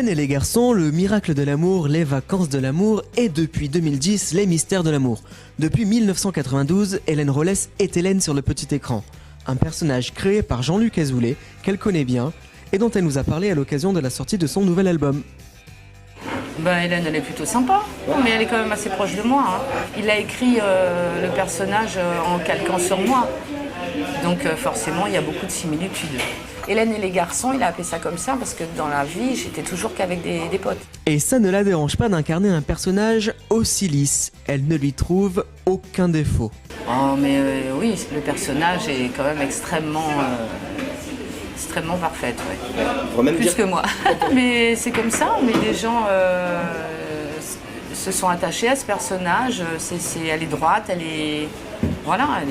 Hélène et les garçons, le miracle de l'amour, les vacances de l'amour et depuis 2010, les mystères de l'amour. Depuis 1992, Hélène Rollès est Hélène sur le petit écran. Un personnage créé par Jean-Luc Azoulay, qu'elle connaît bien et dont elle nous a parlé à l'occasion de la sortie de son nouvel album. Hélène, elle est plutôt sympa, mais elle est quand même assez proche de moi. Il a écrit le personnage en calquant sur moi. Donc forcément, il y a beaucoup de similitudes. Hélène et les garçons, il a appelé ça comme ça parce que dans la vie, j'étais toujours qu'avec des potes. Et ça ne la dérange pas d'incarner un personnage aussi lisse. Elle ne lui trouve aucun défaut. Oh, mais oui, le personnage est quand même extrêmement parfaite, ouais. Même plus dire... que moi. Mais c'est comme ça, mais les gens se sont attachés à ce personnage. Elle est droite, elle est... Voilà, elle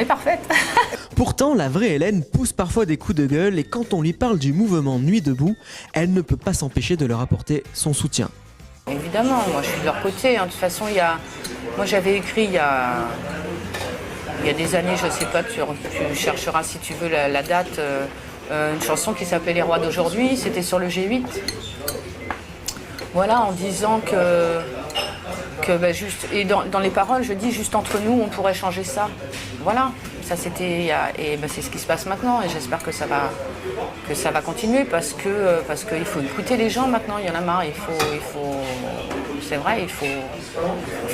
est parfaite. Pourtant, la vraie Hélène pousse parfois des coups de gueule et quand on lui parle du mouvement Nuit debout, elle ne peut pas s'empêcher de leur apporter son soutien. Évidemment, moi je suis de leur côté. De toute façon, moi j'avais écrit il y a des années, je ne sais pas, tu chercheras si tu veux la date, une chanson qui s'appelait Les Rois d'aujourd'hui, c'était sur le G8. Voilà, en disant que juste, et dans les paroles, je dis juste entre nous, on pourrait changer ça. Voilà, ça c'était, et c'est ce qui se passe maintenant, et j'espère que ça va continuer parce qu'il faut écouter les gens maintenant. Il y en a marre, c'est vrai, il faut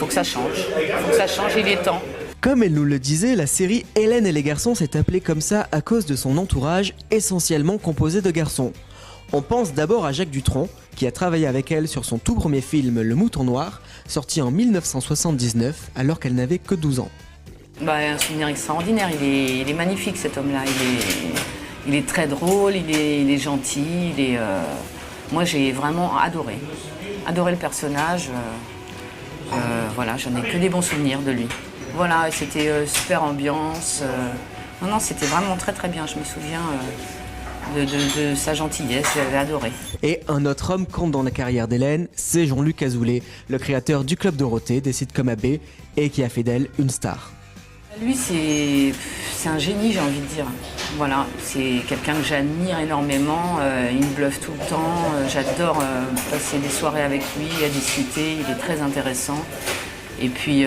que ça change. Il faut que ça change, il est temps. Comme elle nous le disait, la série Hélène et les garçons s'est appelée comme ça à cause de son entourage essentiellement composé de garçons. On pense d'abord à Jacques Dutronc, qui a travaillé avec elle sur son tout premier film Le Mouton Noir, sorti en 1979, alors qu'elle n'avait que 12 ans. Un souvenir extraordinaire, il est magnifique cet homme-là, il est très drôle, il est gentil, moi j'ai vraiment adoré le personnage, voilà, j'en ai que des bons souvenirs de lui. Voilà, c'était super ambiance, non, c'était vraiment très très bien, je me souviens... De sa gentillesse, j'avais adoré. Et un autre homme compte dans la carrière d'Hélène, c'est Jean-Luc Azoulay, le créateur du Club Dorothée, des sites comme AB, et qui a fait d'elle une star. Lui, c'est un génie, j'ai envie de dire. Voilà, c'est quelqu'un que j'admire énormément, il me bluffe tout le temps, j'adore passer des soirées avec lui, à discuter, il est très intéressant. Et puis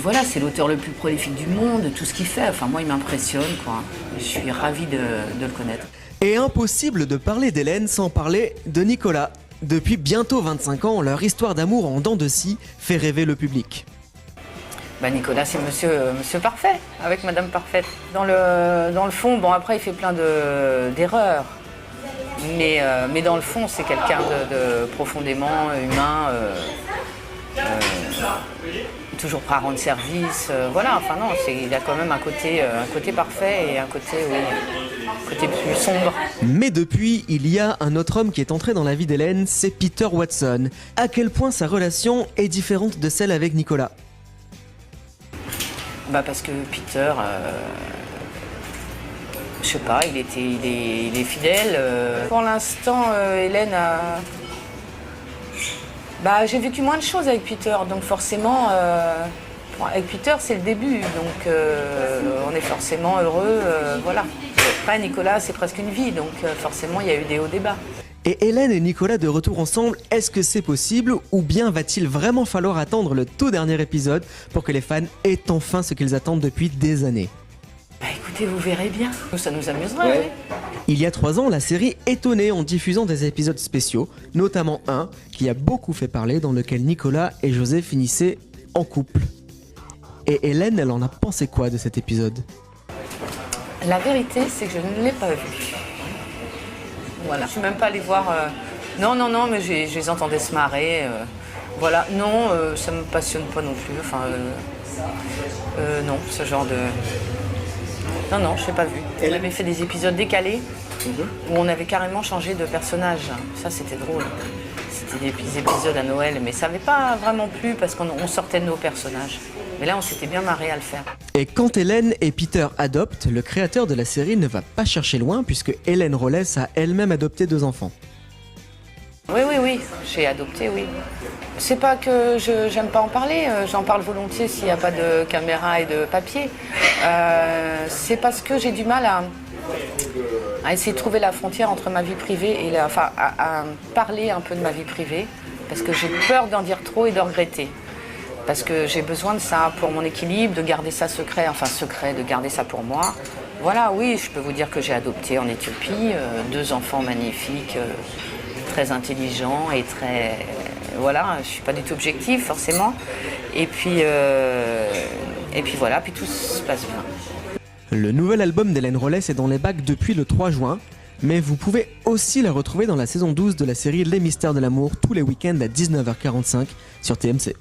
voilà, c'est l'auteur le plus prolifique du monde, tout ce qu'il fait. Enfin, moi, il m'impressionne, quoi. Je suis ravie de le connaître. Et impossible de parler d'Hélène sans parler de Nicolas. Depuis bientôt 25 ans, leur histoire d'amour en dents de scie fait rêver le public. Nicolas, c'est monsieur Parfait, avec Madame Parfaite. Dans le fond, bon, après, il fait plein d'erreurs. Mais dans le fond, c'est quelqu'un de profondément humain. Toujours prêt à rendre service, voilà, enfin non, il a quand même un côté parfait et un côté plus sombre. Mais depuis, il y a un autre homme qui est entré dans la vie d'Hélène, c'est Peter Watson. À quel point sa relation est différente de celle avec Nicolas? Parce que Peter, je sais pas, il est fidèle. Pour l'instant, Hélène a... j'ai vécu moins de choses avec Peter, donc forcément, avec Peter c'est le début, donc on est forcément heureux, voilà. Après Nicolas c'est presque une vie, donc forcément il y a eu des hauts, des bas. Et Hélène et Nicolas de retour ensemble, est-ce que c'est possible ou bien va-t-il vraiment falloir attendre le tout dernier épisode pour que les fans aient enfin ce qu'ils attendent depuis des années? Écoutez, vous verrez bien, ça nous amuserait. Ouais. Oui. Il y a 3 ans, la série étonnait en diffusant des épisodes spéciaux, notamment un qui a beaucoup fait parler dans lequel Nicolas et José finissaient en couple. Et Hélène, elle en a pensé quoi de cet épisode? La vérité, c'est que je ne l'ai pas vu. Voilà. Je suis même pas allée voir... Non, mais je les entendais se marrer. Voilà, non, ça me passionne pas non plus. Enfin, non, ce genre de... Non, je l'ai pas vu. On avait fait des épisodes décalés où on avait carrément changé de personnage. Ça, c'était drôle. C'était des épisodes à Noël, mais ça n'avait pas vraiment plu parce qu'on sortait de nos personnages. Mais là, on s'était bien marré à le faire. Et quand Hélène et Peter adoptent, le créateur de la série ne va pas chercher loin puisque Hélène Rollès a elle-même adopté 2 enfants. Oui, j'ai adopté, oui. C'est pas que j'aime pas en parler, j'en parle volontiers s'il n'y a pas de caméra et de papier. C'est parce que j'ai du mal à essayer de trouver la frontière entre ma vie privée et à parler un peu de ma vie privée, parce que j'ai peur d'en dire trop et de regretter. Parce que j'ai besoin de ça pour mon équilibre, de garder ça secret, de garder ça pour moi. Voilà, oui, je peux vous dire que j'ai adopté en Éthiopie 2 enfants magnifiques, très intelligents et très... Voilà, je ne suis pas du tout objective forcément. Et puis voilà, puis tout se passe bien. Le nouvel album d'Hélène Rollès est dans les bacs depuis le 3 juin, mais vous pouvez aussi la retrouver dans la saison 12 de la série Les Mystères de l'amour tous les week-ends à 19h45 sur TMC.